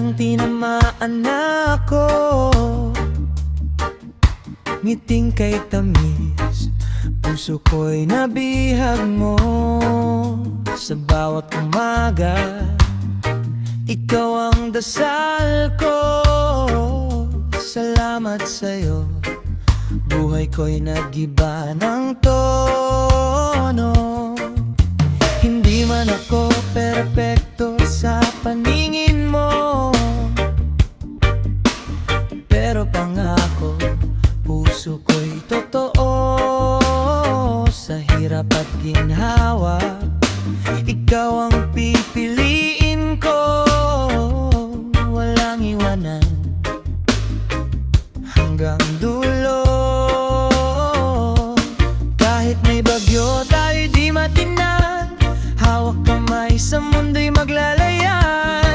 Parang tinamaan na ako, ngiting kay tamis, puso ko'y nabihag mo. Sa bawat umaga, ikaw ang dasal ko. Salamat sa'yo, buhay ko'y nag-iba ng tono. Hindi man ako perpekto sa paningin mo, pero pangako, puso ko'y totoo. Sa hirap at ginhawa, ikaw ang pipiliin ko. Walang iwanan hanggang dulo. Kahit may bagyo tayo'y di matinag, hawak kamay sa mundo'y maglalayag.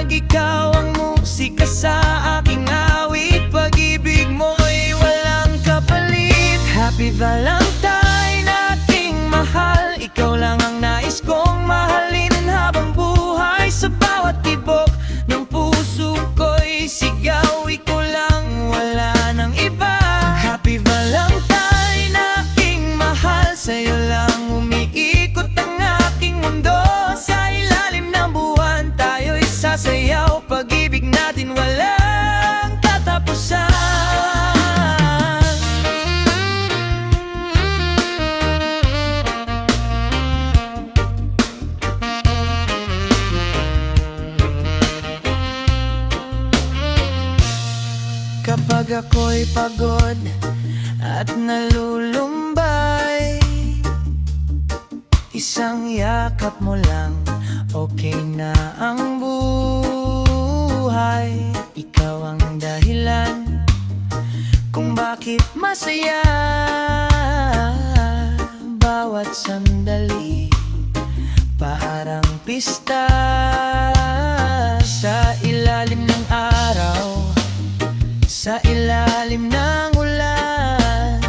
Ikaw ang musika sa aking awit, pag-ibig mo'y walang kapalit. Happy Valentine, aking mahal, ikaw lang ang nais kong mahalin habang buhay. Sa bawat tibok ng puso ko'y sigaw, ikaw lang, wala nang iba. Happy Valentine, aking mahal, sa'yo lang umiikot ang aking mundo. Sa ilalim ng buwan tayo'y sasayaw, pag-ibig natin walang katapusan. Kapag ako'y pagod at nalulumbay, isang yakap mo lang, okay na ang buhay. Ikaw ang dahilan kung bakit masaya bawat sandali, parang pista. Sa ilalim ng araw, sa ilalim ng ulan,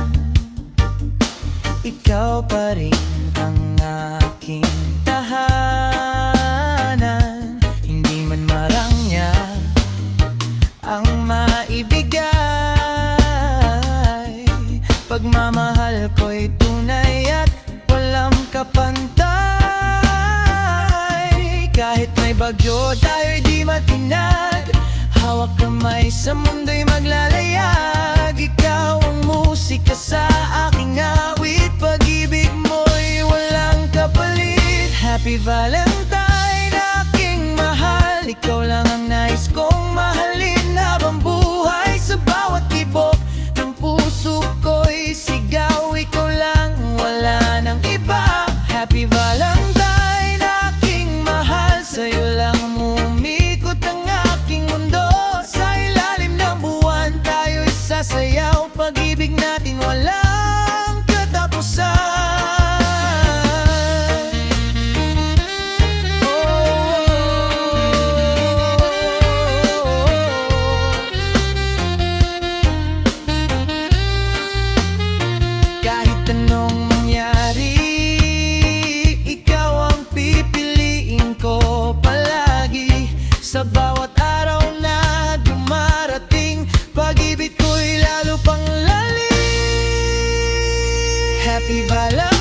ikaw pa rin ang aking tahanan. Hindi man marangya ang maibigay, pagmamahal ko'y tunay at walang kapantay. Kahit may bagyo tayo'y di matinag, hawak kamay sa mundo'y maglalayag. Ikaw ang musika sa aking awit, pag-ibig mo'y walang kapalit. Happy Valentine, aking mahal, ikaw lang ang nais kong mahalin habang buhay. Sa bawat tibok ng puso ko'y sigaw, ikaw lang, wala nang iba. Happy Valentine, aking mahal, sa'yo lang umikot ang aking mundo. Sasayaw, pag-ibig natin walang katapusan. Kahit anong mangyari, ikaw ang pipiliin ko palagi. Sa bawat araw na dumarating, pag-ibig ko'y lalo pang lalim. Happy Valentine.